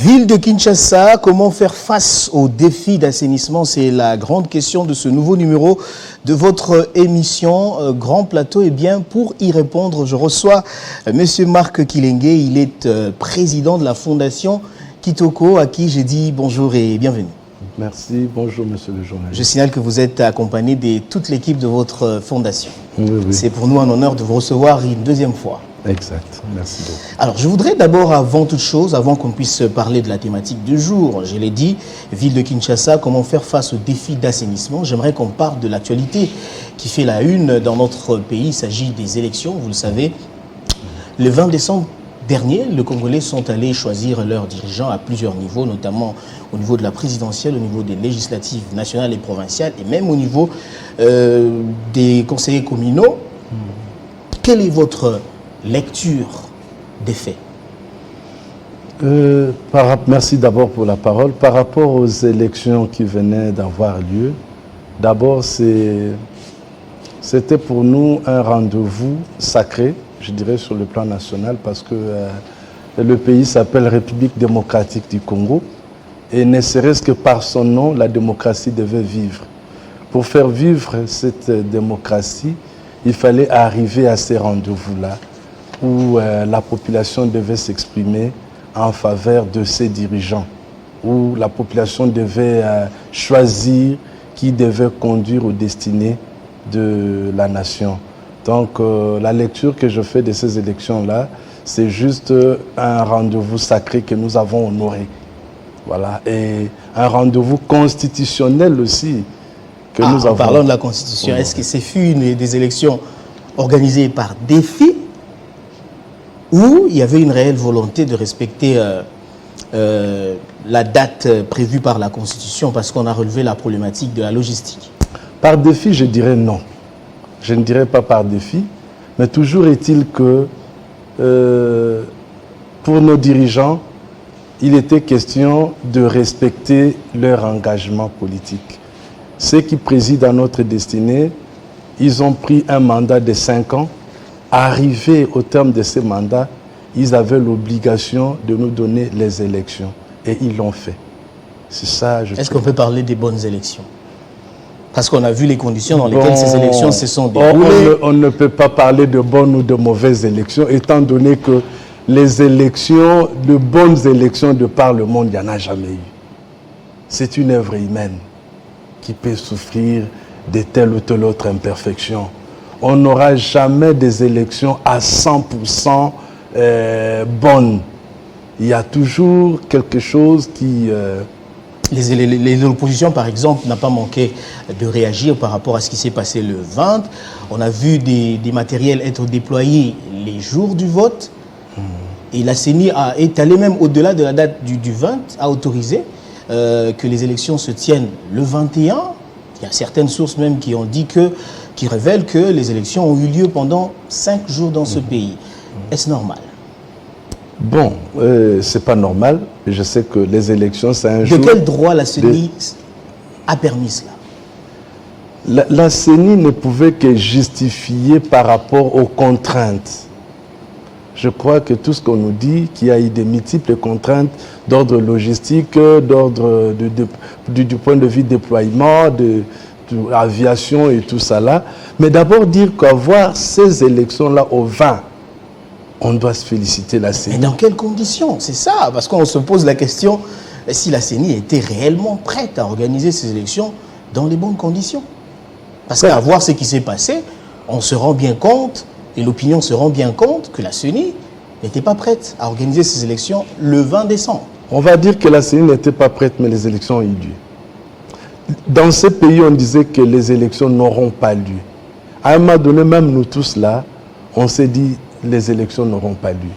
Ville de Kinshasa, comment faire face aux défis d'assainissement? C'est la grande question de ce nouveau numéro de votre émission Grand Plateau. Et bien, pour y répondre, je reçois Monsieur Marc Kilenge. Il est président de la Fondation Kitoko, à qui j'ai dit bonjour et bienvenue. Merci, bonjour monsieur le journaliste. Je signale que vous êtes accompagné de toute l'équipe de votre fondation. Oui. C'est pour nous un honneur de vous recevoir une deuxième fois. Exact, merci beaucoup. Alors, je voudrais d'abord, avant toute chose, avant qu'on puisse parler de la thématique du jour, je l'ai dit, ville de Kinshasa, comment faire face aux défis d'assainissement. J'aimerais qu'on parle de l'actualité qui fait la une dans notre pays. Il s'agit des élections, vous le savez. Le 20 décembre dernier, les Congolais sont allés choisir leurs dirigeants à plusieurs niveaux, notamment au niveau de la présidentielle, au niveau des législatives nationales et provinciales, et même au niveau des conseillers communaux. Quelle est votre lecture des faits? Merci d'abord pour la parole. Par rapport aux élections qui venaient d'avoir lieu, d'abord c'était pour nous un rendez-vous sacré, je dirais sur le plan national, parce que le pays s'appelle République démocratique du Congo, et ne serait-ce que par son nom, la démocratie devait vivre. Pour faire vivre cette démocratie, il fallait arriver à ces rendez-vous-là, où la population devait s'exprimer en faveur de ses dirigeants, où la population devait choisir qui devait conduire aux destinées de la nation. Donc la lecture que je fais de ces élections-là, c'est juste un rendez-vous sacré que nous avons honoré. Voilà. Et un rendez-vous constitutionnel aussi que nous avons. Parlons de la Constitution. Est-ce que c'est fut des élections organisées par défi, où il y avait une réelle volonté de respecter la date prévue par la Constitution, parce qu'on a relevé la problématique de la logistique? Par défi, je dirais non. Je ne dirais pas par défi, mais toujours est-il que pour nos dirigeants, il était question de respecter leur engagement politique. Ceux qui président à notre destinée, ils ont pris un mandat de 5 ans. Arrivés au terme de ces mandats, ils avaient l'obligation de nous donner les élections. Et ils l'ont fait. C'est ça, Est-ce qu'on peut parler des bonnes élections? Parce qu'on a vu les conditions dans lesquelles ces élections se sont déroulées. On ne peut pas parler de bonnes ou de mauvaises élections, étant donné que les élections, de bonnes élections de par le monde, il n'y en a jamais eu. C'est une œuvre humaine qui peut souffrir de telle ou telle autre imperfection. On n'aura jamais des élections à 100% bonnes. Il y a toujours quelque chose qui... L'opposition, par exemple, n'a pas manqué de réagir par rapport à ce qui s'est passé le 20. On a vu des matériels être déployés les jours du vote. Et la CENI est allée même au-delà de la date du 20, a autorisé que les élections se tiennent le 21. Il y a certaines sources même qui ont dit qui révèlent que les élections ont eu lieu pendant 5 jours dans ce pays. Est-ce normal? Bon, c'est pas normal. Je sais que les élections, c'est un jour... De quel droit la CENI a permis cela? La CENI ne pouvait que justifier par rapport aux contraintes. Je crois que tout ce qu'on nous dit, qu'il y a eu des multiples contraintes d'ordre logistique, d'ordre du point de vue déploiement, de l'aviation et tout ça là. Mais d'abord dire qu'avoir ces élections-là au 20, on doit se féliciter la CENI. Mais dans quelles conditions? C'est ça, parce qu'on se pose la question si la CENI était réellement prête à organiser ces élections dans les bonnes conditions. Parce qu'à voir ce qui s'est passé, on se rend bien compte, et l'opinion se rend bien compte que la CENI n'était pas prête à organiser ces élections le 20 décembre. On va dire que la CENI n'était pas prête, mais les élections ont eu lieu. Dans ce pays, on disait que les élections n'auront pas lieu. À un moment donné, même nous tous là, on s'est dit les élections n'auront pas lieu.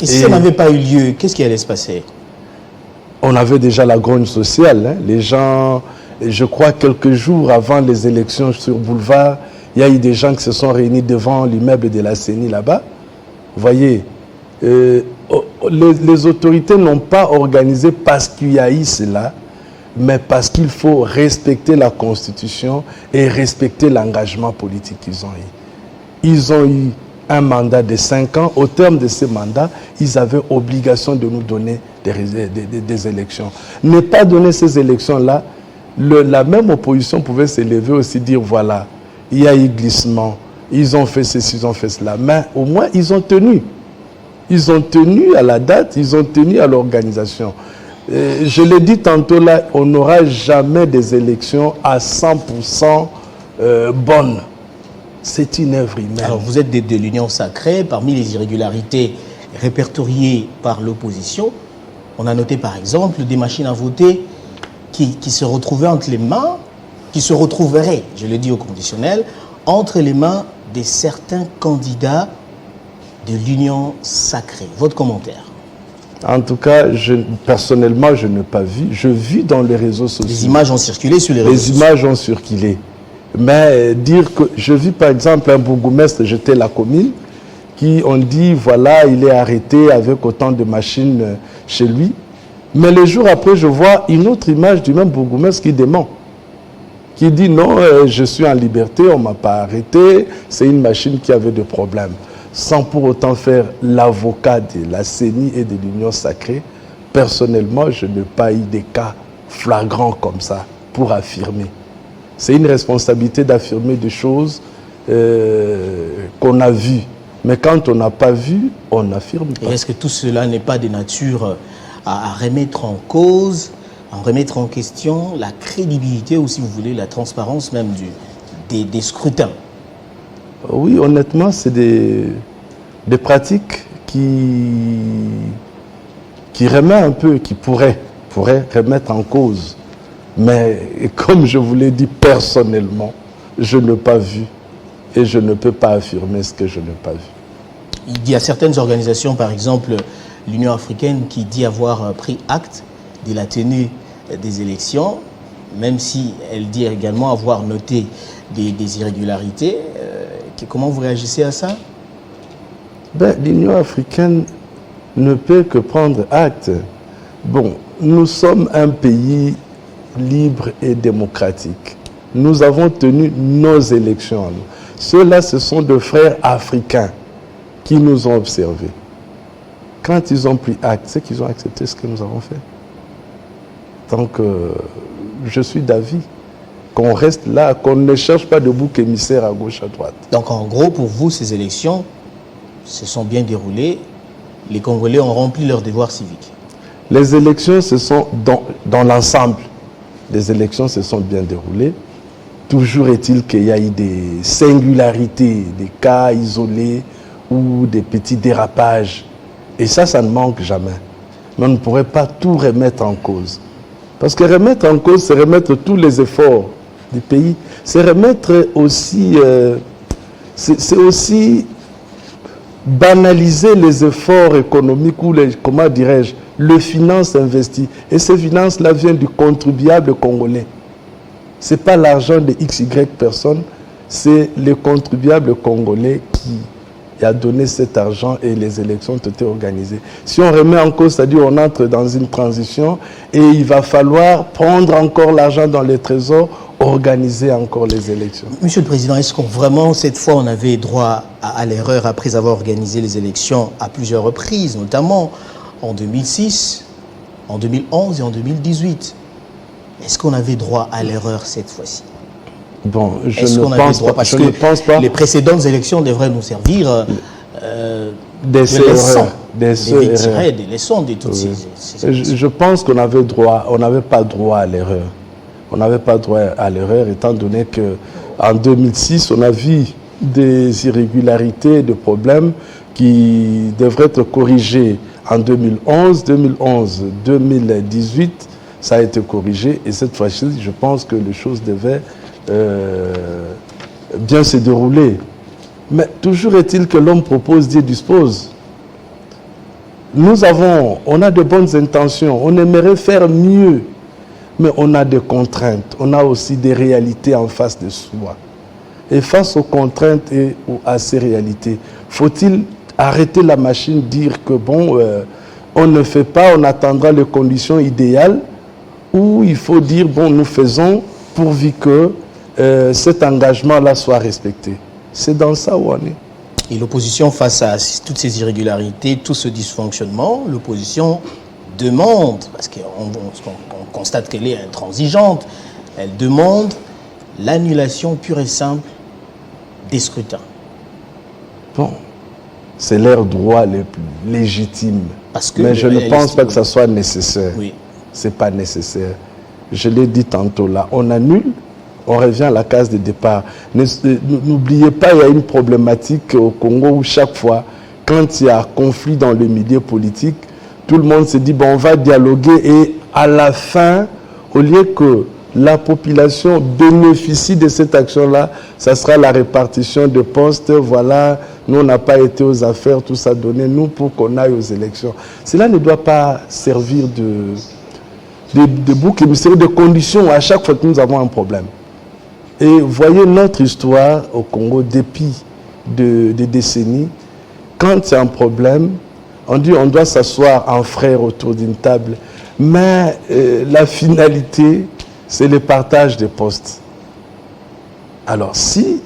Et si ça n'avait pas eu lieu, qu'est-ce qui allait se passer? On avait déjà la grogne sociale. Hein. Les gens, je crois quelques jours avant les élections sur Boulevard, il y a eu des gens qui se sont réunis devant l'immeuble de la CENI là-bas. Vous voyez, les autorités n'ont pas organisé parce qu'il y a eu cela, mais parce qu'il faut respecter la Constitution et respecter l'engagement politique qu'ils ont eu. Ils ont eu un mandat de 5 ans. Au terme de ces mandats, ils avaient obligation de nous donner des élections. Ne pas donner ces élections-là, la même opposition pouvait se lever aussi, dire voilà, il y a eu glissement, ils ont fait ceci, ils ont fait cela. Mais au moins, ils ont tenu. Ils ont tenu à la date, ils ont tenu à l'organisation. Je l'ai dit tantôt là, on n'aura jamais des élections à 100% bonnes. C'est une œuvre humaine. Alors vous êtes de l'Union sacrée, parmi les irrégularités répertoriées par l'opposition, on a noté par exemple des machines à voter qui se retrouvaient entre les mains, qui se retrouveraient, je le dis au conditionnel, entre les mains de certains candidats de l'Union sacrée. Votre commentaire? En tout cas, personnellement, je n'ai pas vu. Je vis dans les réseaux sociaux. Les images ont circulé sur les réseaux sociaux. Les images ont circulé. Mais dire que je vis par exemple un bourgmestre, j'étais la commune, qui ont dit voilà, il est arrêté avec autant de machines chez lui. Mais le jour après, je vois une autre image du même bourgmestre qui dément. Qui dit non, je suis en liberté, on ne m'a pas arrêté, c'est une machine qui avait des problèmes. Sans pour autant faire l'avocat de la CENI et de l'Union sacrée, personnellement, je n'ai pas eu des cas flagrants comme ça pour affirmer. C'est une responsabilité d'affirmer des choses qu'on a vues. Mais quand on n'a pas vu, on n'affirme pas. Et est-ce que tout cela n'est pas de nature à remettre en cause, à remettre en question la crédibilité ou, si vous voulez, la transparence même des scrutins? Oui, honnêtement, c'est des pratiques qui remettent un peu, qui pourraient remettre en cause. Mais comme je vous l'ai dit personnellement, je n'ai pas vu et je ne peux pas affirmer ce que je n'ai pas vu. Il y a certaines organisations, par exemple l'Union africaine, qui dit avoir pris acte de la tenue des élections, même si elle dit également avoir noté des irrégularités. Comment vous réagissez à ça? L'Union africaine ne peut que prendre acte. Bon, nous sommes un pays libre et démocratique. Nous avons tenu nos élections. Ceux-là, ce sont des frères africains qui nous ont observés. Quand ils ont pris acte, c'est qu'ils ont accepté ce que nous avons fait. Donc, je suis d'avis qu'on reste là, qu'on ne cherche pas de bouc émissaire à gauche, à droite. Donc, en gros, pour vous, ces élections se sont bien déroulées. Les Congolais ont rempli leur devoir civique. Les élections se sont, dans l'ensemble, les élections se sont bien déroulées. Toujours est-il qu'il y a eu des singularités, des cas isolés ou des petits dérapages. Et ça ne manque jamais. Mais on ne pourrait pas tout remettre en cause. Parce que remettre en cause, c'est remettre tous les efforts du pays. C'est remettre aussi, c'est aussi banaliser les efforts économiques ou, comment dirais-je, les finances investies. Et ces finances-là viennent du contribuable congolais. Ce n'est pas l'argent de XY personnes, c'est le contribuable congolais qui a donné cet argent et les élections ont été organisées. Si on remet en cause, c'est-à-dire on entre dans une transition et il va falloir prendre encore l'argent dans les trésors, organiser encore les élections. Monsieur le Président, est-ce qu'on vraiment, cette fois, on avait droit à l'erreur après avoir organisé les élections à plusieurs reprises, notamment en 2006, en 2011 et en 2018? Est-ce qu'on avait droit à l'erreur cette fois-ci? Bon, je ne pense pas. Les précédentes élections devraient nous servir des leçons de toutes ces élections. Je pense qu'on avait droit, on n'avait pas droit à l'erreur. On n'avait pas droit à l'erreur, étant donné qu'en 2006, on a vu des irrégularités, des problèmes qui devraient être corrigés en 2011, 2018, ça a été corrigé. Et cette fois-ci, je pense que les choses devaient bien se dérouler. Mais toujours est-il que l'homme propose, Dieu dispose. On a de bonnes intentions, on aimerait faire mieux, mais on a des contraintes, on a aussi des réalités en face de soi. Et face aux contraintes et à ces réalités, faut-il arrêter la machine, dire que bon, on ne fait pas, on attendra les conditions idéales, ou il faut dire, bon, nous faisons pourvu que cet engagement-là soit respecté. C'est dans ça où on est. Et l'opposition, face à toutes ces irrégularités, tout ce dysfonctionnement, l'opposition demande, parce qu'on constate qu'elle est intransigeante, elle demande l'annulation pure et simple des scrutins. Bon, c'est leur droit le plus légitime. Parce que mais je ne pense pas que ça soit nécessaire. Oui. Ce n'est pas nécessaire. Je l'ai dit tantôt là, on annule, on revient à la case de départ. N'oubliez pas, il y a une problématique au Congo où chaque fois, quand il y a conflit dans le milieu politique, tout le monde se dit, bon, on va dialoguer et à la fin, au lieu que la population bénéficie de cette action-là, ça sera la répartition de postes, voilà, nous on n'a pas été aux affaires, tout ça, donnez-nous pour qu'on aille aux élections. Cela ne doit pas servir de bouc émissaire, de conditions à chaque fois que nous avons un problème. Et voyez notre histoire au Congo depuis des décennies, quand il y a un problème, on dit on doit s'asseoir en frères autour d'une table, mais la finalité, c'est le partage des postes. Alors si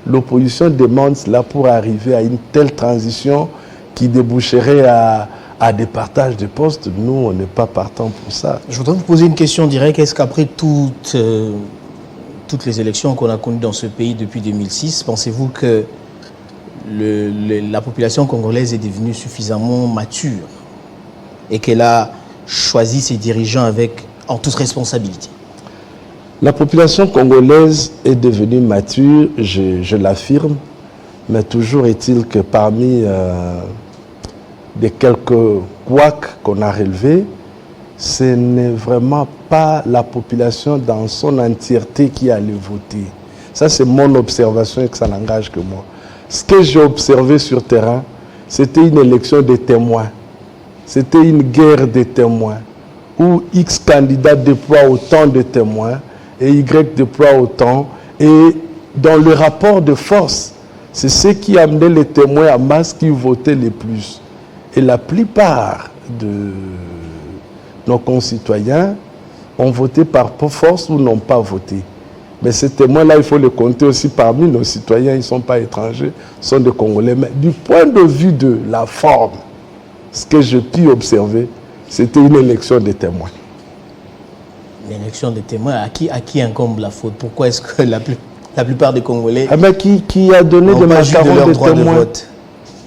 l'opposition demande cela pour arriver à une telle transition qui déboucherait à des partages de postes, nous, on n'est pas partant pour ça. Je voudrais vous poser une question directe. Est-ce qu'après toutes les élections qu'on a connues dans ce pays depuis 2006, pensez-vous que la population congolaise est devenue suffisamment mature et qu'elle a choisi ses dirigeants en toute responsabilité? La population congolaise est devenue mature, je l'affirme, mais toujours est-il que parmi des quelques couacs qu'on a relevés, ce n'est vraiment pas la population dans son entièreté qui allait voter. Ça, c'est mon observation et que ça n'engage que moi. Ce que j'ai observé sur terrain, c'était une élection de témoins. C'était une guerre de témoins où X candidats déploient autant de témoins et Y déploie autant. Et dans le rapport de force, c'est ce qui amenait les témoins à masse qui votaient le plus. Et la plupart de nos concitoyens ont voté par force ou n'ont pas voté. Mais ces témoins-là, il faut les compter aussi parmi nos citoyens, ils ne sont pas étrangers, sont des Congolais. Mais du point de vue de la forme, ce que j'ai pu observer, c'était une élection des témoins. L'élection des témoins, à qui incombe la faute? Pourquoi est-ce que la plupart des Congolais qui a donné des macarons de témoins de vote?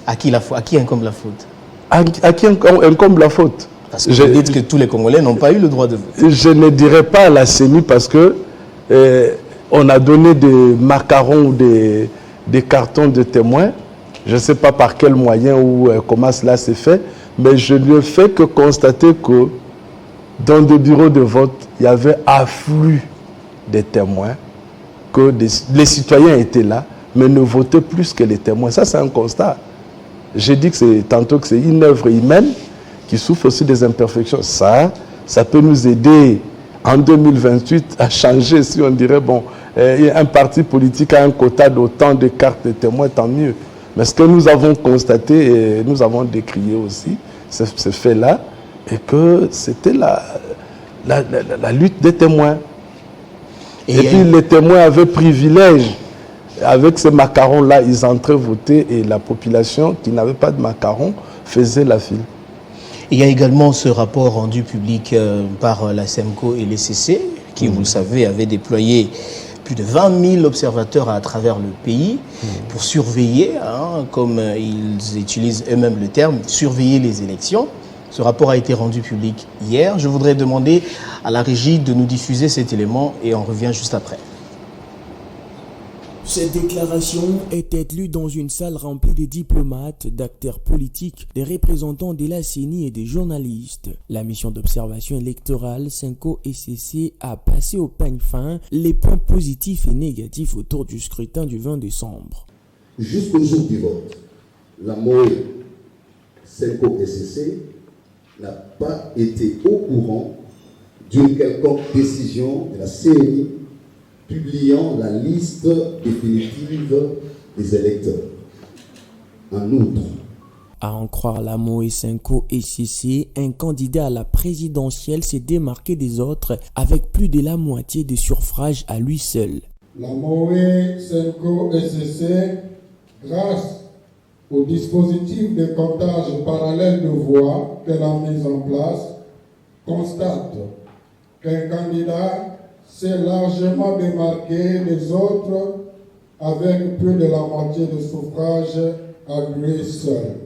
À qui incombe la faute? À qui incombe la faute? Parce que vous dites que tous les Congolais n'ont pas eu le droit de vote. Je ne dirais pas à la CENI parce que on a donné des macarons ou des cartons de témoins. Je ne sais pas par quel moyen ou comment cela s'est fait, mais je ne fais que constater que dans des bureaux de vote, il y avait afflux des témoins, que les citoyens étaient là, mais ne votaient plus que les témoins. Ça, c'est un constat. J'ai dit tantôt que c'est une œuvre humaine qui souffre aussi des imperfections. Ça peut nous aider en 2028 à changer, si on dirait, bon, un parti politique a un quota d'autant de cartes de témoins, tant mieux. Mais ce que nous avons constaté, et nous avons décrié aussi, ce fait-là, et que c'était la lutte des témoins. Et puis les témoins avaient privilège. Avec ces macarons-là, ils entraient voter et la population qui n'avait pas de macarons faisait la file. Il y a également ce rapport rendu public par la SEMCO et l'ECC, qui, vous le savez, avait déployé plus de 20 000 observateurs à travers le pays pour surveiller, comme ils utilisent eux-mêmes le terme, surveiller les élections. Ce rapport a été rendu public hier. Je voudrais demander à la régie de nous diffuser cet élément et on revient juste après. Cette déclaration était lue dans une salle remplie de diplomates, d'acteurs politiques, des représentants de la CENI et des journalistes. La mission d'observation électorale SEMCO-ECC a passé au peigne fin les points positifs et négatifs autour du scrutin du 20 décembre. Jusqu'au jour du vote, la MOE SEMCO-ECC n'a pas été au courant d'une quelconque décision de la CENI publiant la liste définitive des électeurs. En outre, à en croire la MOE SEMCO-ECC, un candidat à la présidentielle s'est démarqué des autres avec plus de la moitié des suffrages à lui seul. La MOE SEMCO-ECC, grâce au dispositif de comptage parallèle de voix qu'elle a mis en place, constate qu'un candidat s'est largement démarqué des autres avec plus de la moitié de suffrages à lui seul.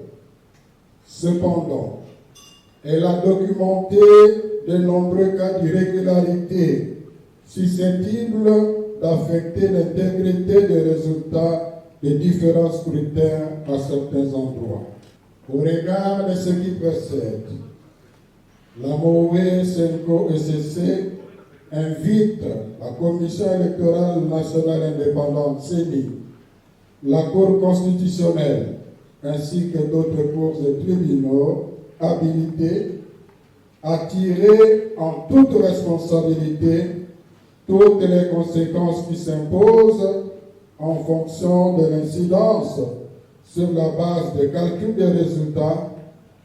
Cependant, elle a documenté de nombreux cas d'irrégularité susceptibles d'affecter l'intégrité des résultats des différents scrutins à certains endroits. Au regard de ce qui précède, la MOE Senko SCC invite la Commission électorale nationale indépendante CENI, la Cour constitutionnelle ainsi que d'autres cours et tribunaux habilités à tirer en toute responsabilité toutes les conséquences qui s'imposent en fonction de l'incidence sur la base de calcul des résultats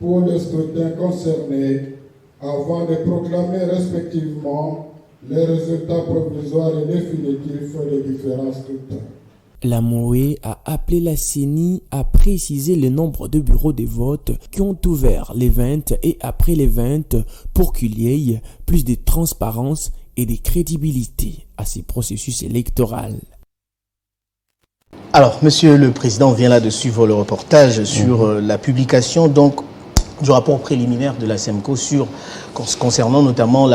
pour les scrutins concernés avant de proclamer respectivement les résultats provisoires et définitifs des différents scrutins. La MOE a appelé la CENI à préciser le nombre de bureaux de vote qui ont ouvert les 20 et après les 20 pour qu'il y ait plus de transparence et de crédibilité à ces processus électoraux. Alors, Monsieur le Président vient là de suivre le reportage sur la publication donc du rapport préliminaire de la SEMCO concernant notamment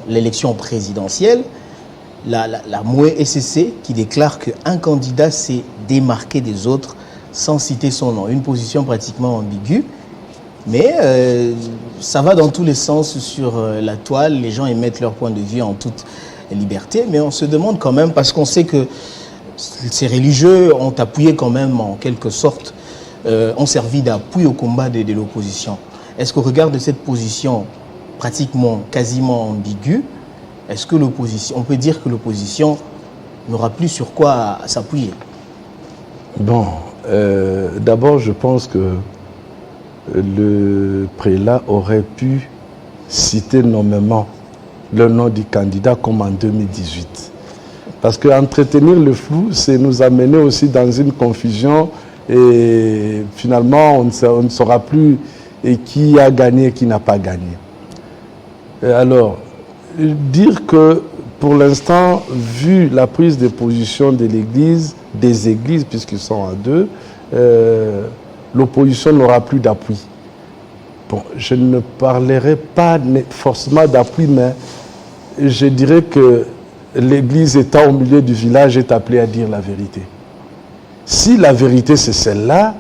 l'élection présidentielle. La MOE SCC qui déclare qu'un candidat s'est démarqué des autres sans citer son nom. Une position pratiquement ambiguë, mais ça va dans tous les sens sur la toile. Les gens émettent leur point de vue en toute liberté, mais on se demande quand même, parce qu'on sait que ces religieux ont appuyé quand même en quelque sorte, ont servi d'appui au combat de l'opposition. Est-ce qu'au regard de cette position pratiquement, quasiment ambiguë, est-ce que l'opposition, on peut dire que l'opposition n'aura plus sur quoi s'appuyer? Bon, d'abord, je pense que le prélat aurait pu citer nommément le nom du candidat comme en 2018. Parce qu'entretenir le flou, c'est nous amener aussi dans une confusion et finalement, on ne saura plus qui a gagné et qui n'a pas gagné. Alors, dire que pour l'instant, vu la prise de position de l'Église, des églises, puisqu'ils sont à deux, l'opposition n'aura plus d'appui. Bon, je ne parlerai pas forcément d'appui, mais je dirais que l'Église étant au milieu du village est appelée à dire la vérité. Si la vérité c'est celle-là,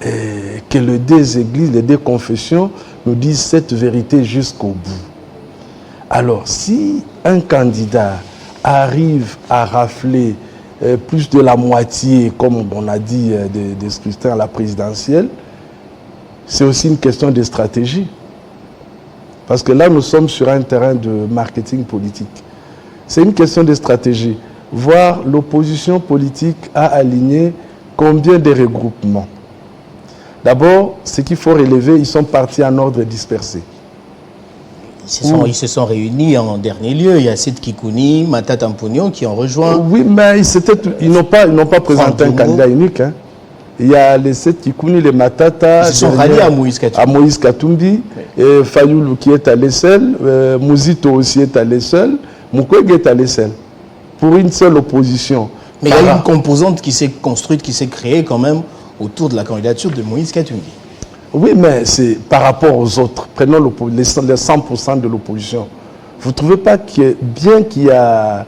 que les deux églises, les deux confessions nous disent cette vérité jusqu'au bout. Alors, si un candidat arrive à rafler plus de la moitié, comme on a dit, des scrutins à la présidentielle, c'est aussi une question de stratégie. Parce que là, nous sommes sur un terrain de marketing politique. C'est une question de stratégie. Voir l'opposition politique a aligné combien de regroupements. D'abord, ce qu'il faut relever, ils sont partis en ordre dispersé. Ils se sont réunis en dernier lieu. Il y a Seth Kikouni, Matata Mponyo qui ont rejoint. Oui, mais ils n'ont pas présenté un candidat unique. Hein. Il y a les Seth Kikouni, les Matata. Ils se sont ralliés à Moïse Katumbi. Et Fayoulou qui est allé seul. Mouzito aussi est allé seul. Mukwege est allé seul. Pour une seule opposition. Mais il y a une composante qui s'est construite, qui s'est créée quand même autour de la candidature de Moïse Katumbi. Oui, mais c'est par rapport aux autres. Prenons les 100% de l'opposition. Vous ne trouvez pas que bien qu'il y a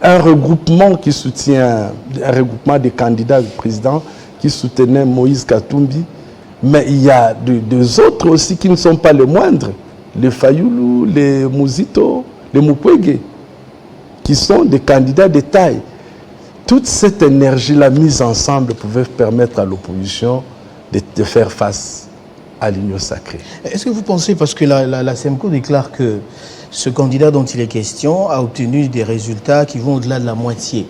un regroupement qui soutient, un regroupement des candidats du président qui soutenaient Moïse Katumbi, mais il y a deux autres aussi qui ne sont pas les moindres. Les Fayoulou, les Mouzito, les Mukwege, qui sont des candidats de taille. Toute cette énergie-là mise ensemble pouvait permettre à l'opposition de faire face à l'union sacrée. Est-ce que vous pensez, parce que la SEMCO déclare que ce candidat dont il est question a obtenu des résultats qui vont au-delà de la moitié.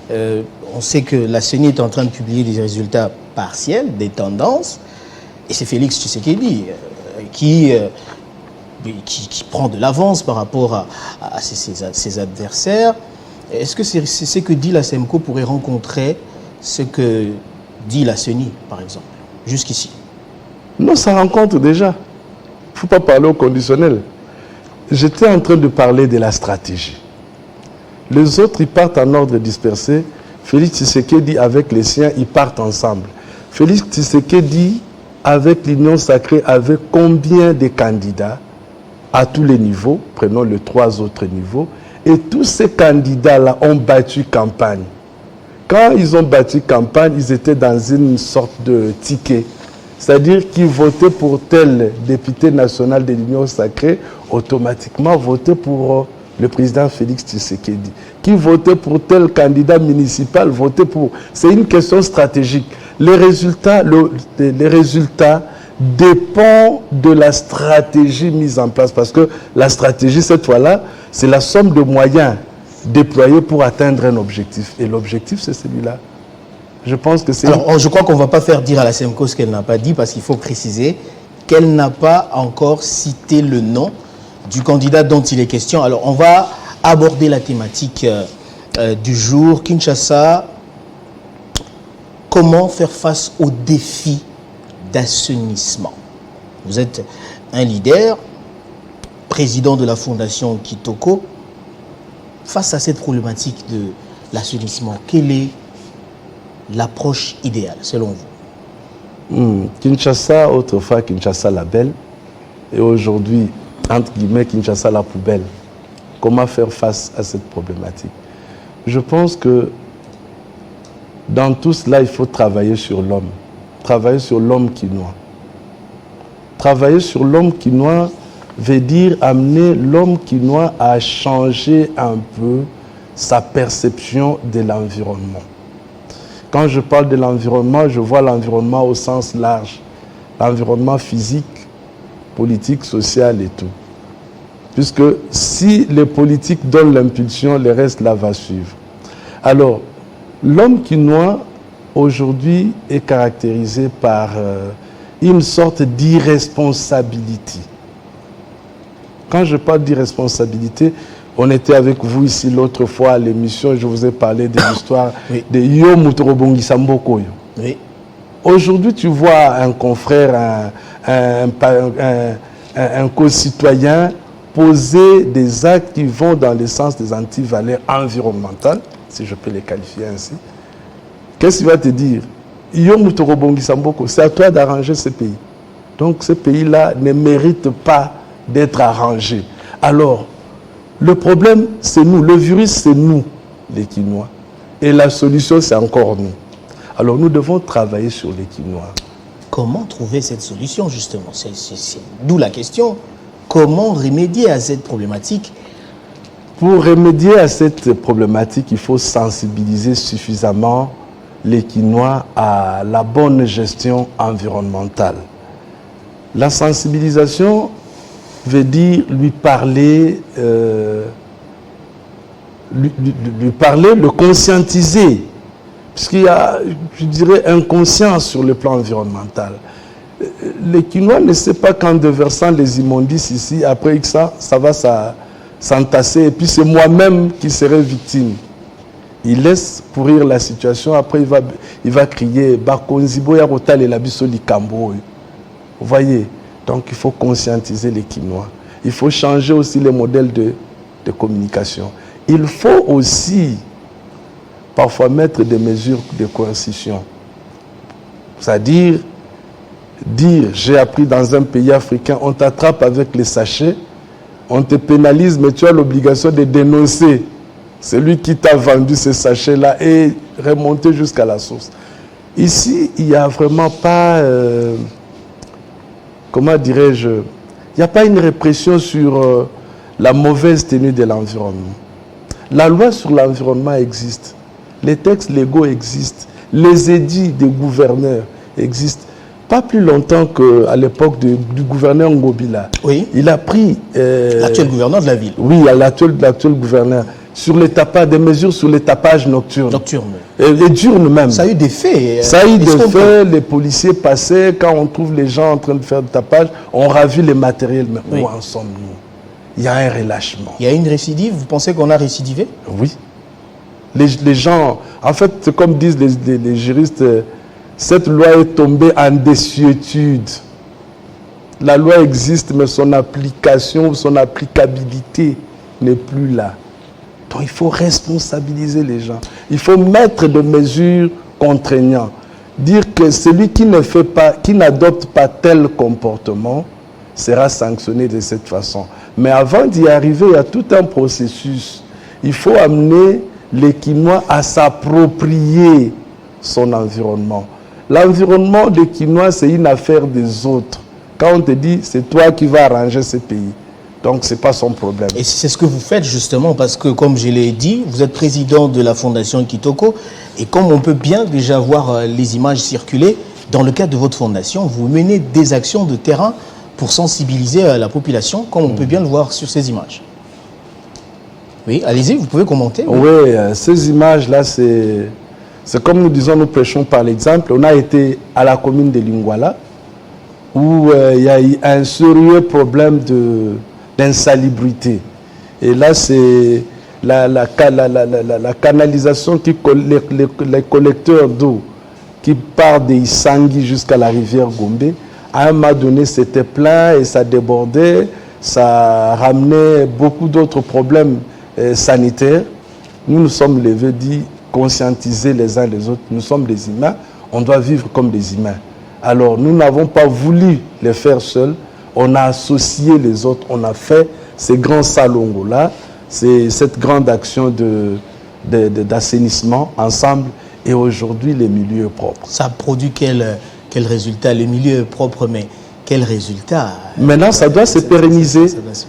On sait que la CENI est en train de publier des résultats partiels, des tendances, et c'est Félix Tshisekedi qui prend de l'avance par rapport à ses adversaires. Est-ce que c'est ce que dit la SEMCO pourrait rencontrer ce que dit la CENI, par exemple, jusqu'ici? Non, ça rencontre déjà. Il ne faut pas parler au conditionnel. J'étais en train de parler de la stratégie. Les autres, ils partent en ordre dispersé. Félix Tshisekedi, avec les siens, ils partent ensemble. Félix Tshisekedi, avec l'Union sacrée, avait combien de candidats à tous les niveaux? Prenons les 3 autres niveaux. Et tous ces candidats-là ont battu campagne. Quand ils ont battu campagne, ils étaient dans une sorte de ticket. C'est-à-dire qu'ils votaient pour tel député national de l'Union sacrée, automatiquement votaient pour le président Félix Tshisekedi. Qui votait pour tel candidat municipal, votait pour... C'est une question stratégique. Les résultats dépendent de la stratégie mise en place. Parce que la stratégie, cette fois-là, c'est la somme de moyens déployés pour atteindre un objectif. Et l'objectif, c'est celui-là. Je pense que c'est... Alors, je crois qu'on ne va pas faire dire à la SEMCO ce qu'elle n'a pas dit, parce qu'il faut préciser qu'elle n'a pas encore cité le nom du candidat dont il est question. Alors, on va aborder la thématique du jour. Kinshasa, comment faire face aux défis d'assainissement? Vous êtes un leader, président de la fondation Kitoko. Face à cette problématique de l'assainissement, quelle est l'approche idéale, selon vous? Kinshasa, autrefois Kinshasa la belle, et aujourd'hui, entre guillemets, Kinshasa la poubelle. Comment faire face à cette problématique? Je pense que dans tout cela, il faut travailler sur l'homme. Travailler sur l'homme quinois. Travailler sur l'homme quinois veut dire amener l'homme quinois à changer un peu sa perception de l'environnement. Quand je parle de l'environnement, je vois l'environnement au sens large. L'environnement physique, politique, social et tout. Puisque si les politiques donnent l'impulsion, le reste là va suivre. Alors, l'homme quinois, aujourd'hui, est caractérisé par une sorte d'irresponsabilité. Quand je parle d'irresponsabilité, on était avec vous ici l'autre fois à l'émission, je vous ai parlé de l'histoire de Yo Mutorobongi Samboko. Oui. Aujourd'hui, tu vois un confrère, un co-citoyen poser des actes qui vont dans le sens des antivaleurs environnementales, si je peux les qualifier ainsi. Qu'est-ce qu'il va te dire? Yo Mutorobongi Samboko, c'est à toi d'arranger ce pays. Donc ce pays-là ne mérite pas d'être arrangé. Alors, le problème, c'est nous. Le virus, c'est nous, les Quinois. Et la solution, c'est encore nous. Alors, nous devons travailler sur les Quinois. Comment trouver cette solution, justement? C'est d'où la question. Comment remédier à cette problématique? Pour remédier à cette problématique, il faut sensibiliser suffisamment les Quinois à la bonne gestion environnementale. La sensibilisation veut dire lui parler, le conscientiser. Puisqu'il y a, je dirais, inconscience sur le plan environnemental. Les Quinois ne savent pas qu'en déversant les immondices ici, après que ça va s'entasser. Et puis c'est moi-même qui serai victime. Il laisse pourrir la situation. Après, il va crier « Bakonzibo ya rotal et la bisoli kambo ». Vous voyez? Donc, il faut conscientiser les Quinois. Il faut changer aussi les modèles de communication. Il faut aussi, parfois, mettre des mesures de coercition. C'est-à-dire, j'ai appris dans un pays africain, on t'attrape avec les sachets, on te pénalise, mais tu as l'obligation de dénoncer celui qui t'a vendu ces sachets-là et remonter jusqu'à la source. Ici, il n'y a vraiment pas... comment dirais-je, il n'y a pas une répression sur la mauvaise tenue de l'environnement. La loi sur l'environnement existe, les textes légaux existent, les édits des gouverneurs existent. Pas plus longtemps qu'à l'époque du gouverneur Ngobila. Oui. Il a pris... l'actuel gouverneur de la ville. Oui, l'actuel gouverneur. Sur les tapages, des mesures sur les tapages nocturnes. Nocturnes. Et diurnes même. Ça a eu des faits. Ça a eu des faits. Les policiers passaient, quand on trouve les gens en train de faire du tapage, on ravit les matériels. Mais oui. Où en sommes-nous? Il y a un relâchement. Il y a une récidive. Vous pensez qu'on a récidivé? Oui. Les gens, en fait, comme disent les juristes, cette loi est tombée en désuétude. La loi existe, mais son application, son applicabilité n'est plus là. Donc il faut responsabiliser les gens. Il faut mettre des mesures contraignantes. Dire que celui qui ne fait pas, qui n'adopte pas tel comportement, sera sanctionné de cette façon. Mais avant d'y arriver, il y a tout un processus. Il faut amener les Quinois à s'approprier son environnement. L'environnement des Quinois, c'est une affaire des autres. Quand on te dit, c'est toi qui vas arranger ce pays. Donc, ce n'est pas son problème. Et c'est ce que vous faites justement, parce que, comme je l'ai dit, vous êtes président de la Fondation Kitoko, et comme on peut bien déjà voir les images circuler, dans le cadre de votre fondation, vous menez des actions de terrain pour sensibiliser la population, comme on peut bien le voir sur ces images. Oui, allez-y, vous pouvez commenter. Oui, ces images-là, c'est comme nous disons, nous prêchons par l'exemple. On a été à la commune de Lingwala, où il y a eu un sérieux problème d'insalubrité. Et là, c'est la canalisation, les collecteurs d'eau qui partent de Isangui jusqu'à la rivière Gombe. À un moment donné, c'était plein et ça débordait, ça ramenait beaucoup d'autres problèmes sanitaires. Nous nous sommes levés, dit conscientiser les uns les autres. Nous sommes des humains, on doit vivre comme des humains. Alors, nous n'avons pas voulu les faire seuls. On a associé les autres. On a fait ces grands salongos-là, cette grande action d'assainissement ensemble. Et aujourd'hui, les milieux propres. Ça produit quel résultat? Les milieux propres, mais quel résultat? Maintenant, ça doit se pérenniser.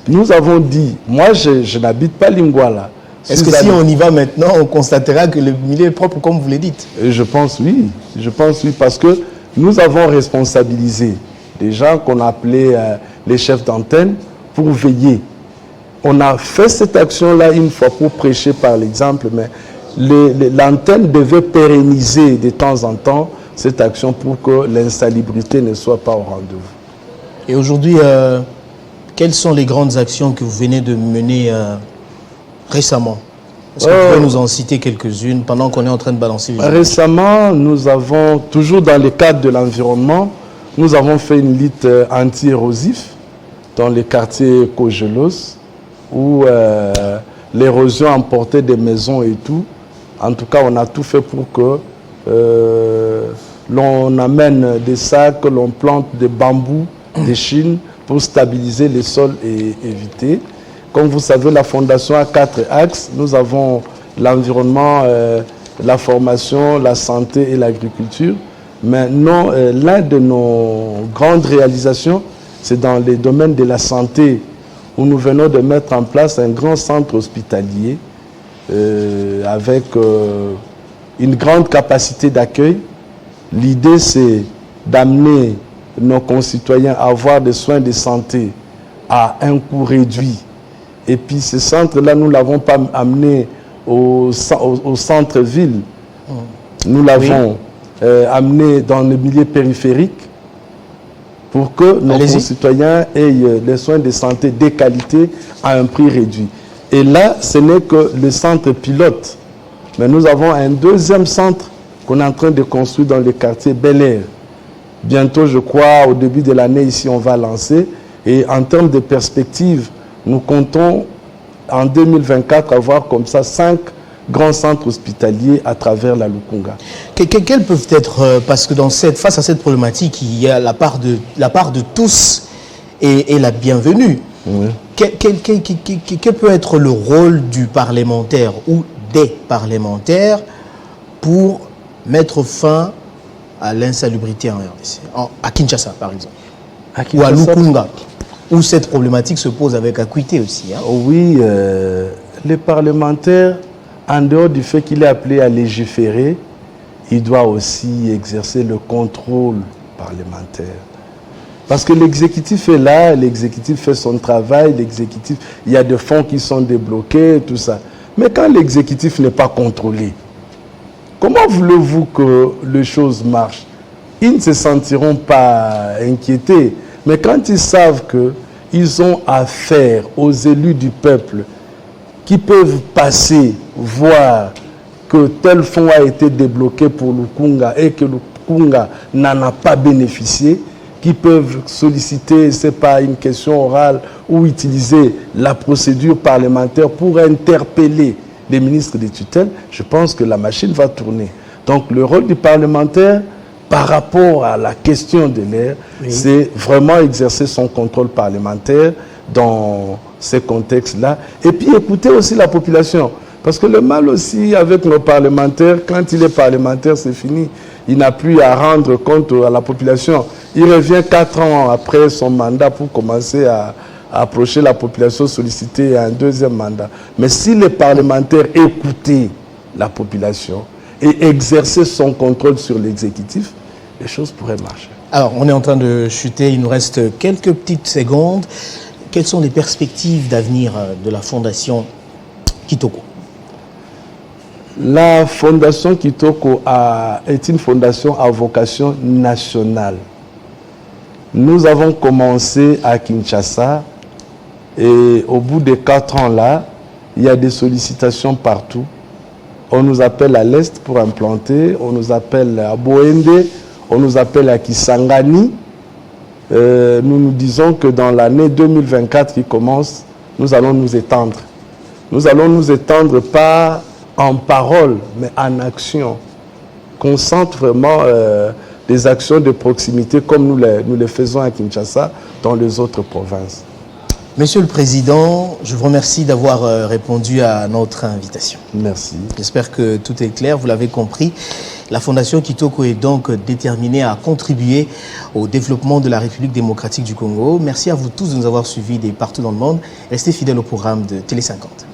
Nous avons dit, moi, je n'habite pas Lingwala. Est-ce que si on y va maintenant, on constatera que le milieu est propre, comme vous le dites? Je pense oui. Je pense oui, parce que nous avons responsabilisé des gens qu'on appelait les chefs d'antenne pour veiller. On a fait cette action-là une fois pour prêcher par l'exemple, mais l'antenne devait pérenniser de temps en temps cette action pour que l'insalubrité ne soit pas au rendez-vous. Et aujourd'hui, quelles sont les grandes actions que vous venez de mener récemment? Est-ce que vous pouvez nous en citer quelques-unes pendant qu'on est en train de balancer les images? Récemment, nous avons, toujours dans le cadre de l'environnement, nous avons fait une lutte anti-érosif dans les quartiers Kogelos, où l'érosion emportait des maisons et tout. En tout cas, on a tout fait pour que l'on amène des sacs, l'on plante des bambous, des chines pour stabiliser les sols et éviter. Comme vous savez, la Fondation a 4 axes. Nous avons l'environnement, la formation, la santé et l'agriculture. Maintenant, l'un de nos grandes réalisations, c'est dans les domaines de la santé, où nous venons de mettre en place un grand centre hospitalier avec une grande capacité d'accueil. L'idée, c'est d'amener nos concitoyens à avoir des soins de santé à un coût réduit. Et puis ce centre-là, nous ne l'avons pas amené au centre-ville. Nous l'avons amené dans le milieu périphérique pour que nos concitoyens aient les soins de santé de qualité à un prix réduit. Et là, ce n'est que le centre pilote. Mais nous avons un deuxième centre qu'on est en train de construire dans le quartier Bel Air. Bientôt, je crois, au début de l'année, ici, on va lancer. Et en termes de perspective, nous comptons en 2024 avoir comme ça 5 grands centres hospitaliers à travers la Lukunga. Quels peuvent être, parce que face à cette problématique, il y a la part de tous et la bienvenue. Oui. Quel peut être le rôle du parlementaire ou des parlementaires pour mettre fin à l'insalubrité en RDC, à Kinshasa par exemple, ou à Lukunga, où cette problématique se pose avec acuité aussi. Hein. Oui, les parlementaires, en dehors du fait qu'il est appelé à légiférer, il doit aussi exercer le contrôle parlementaire. Parce que l'exécutif est là, l'exécutif fait son travail, l'exécutif, il y a des fonds qui sont débloqués, tout ça. Mais quand l'exécutif n'est pas contrôlé, comment voulez-vous que les choses marchent? Ils ne se sentiront pas inquiétés. Mais quand ils savent qu'ils ont affaire aux élus du peuple qui peuvent passer, voir que tel fonds a été débloqué pour Lukunga et que Lukunga n'en a pas bénéficié, qui peuvent solliciter, c'est pas une question orale, ou utiliser la procédure parlementaire pour interpeller les ministres des tutelles, je pense que la machine va tourner. Donc le rôle du parlementaire, par rapport à la question de l'air, c'est vraiment exercer son contrôle parlementaire dans ces contextes-là. Et puis écouter aussi la population. Parce que le mal aussi avec nos parlementaires, quand il est parlementaire, c'est fini. Il n'a plus à rendre compte à la population. Il revient 4 ans après son mandat pour commencer à approcher la population, solliciter un deuxième mandat. Mais si les parlementaires écoutaient la population et exerçaient son contrôle sur l'exécutif, les choses pourraient marcher. Alors, on est en train de chuter, il nous reste quelques petites secondes. Quelles sont les perspectives d'avenir de la Fondation Kitoko? La Fondation Kitoko est une fondation à vocation nationale. Nous avons commencé à Kinshasa et au bout de 4 ans là, il y a des sollicitations partout. On nous appelle à l'Est pour implanter, on nous appelle à Boende, on nous appelle à Kisangani. Nous nous disons que dans l'année 2024 qui commence, nous allons nous étendre. Nous allons nous étendre pas en parole, mais en action. Concentre vraiment des actions de proximité comme nous les faisons à Kinshasa dans les autres provinces. Monsieur le Président, je vous remercie d'avoir répondu à notre invitation. Merci. J'espère que tout est clair, vous l'avez compris. La Fondation Kitoko est donc déterminée à contribuer au développement de la République démocratique du Congo. Merci à vous tous de nous avoir suivis partout dans le monde. Restez fidèles au programme de Télé 50.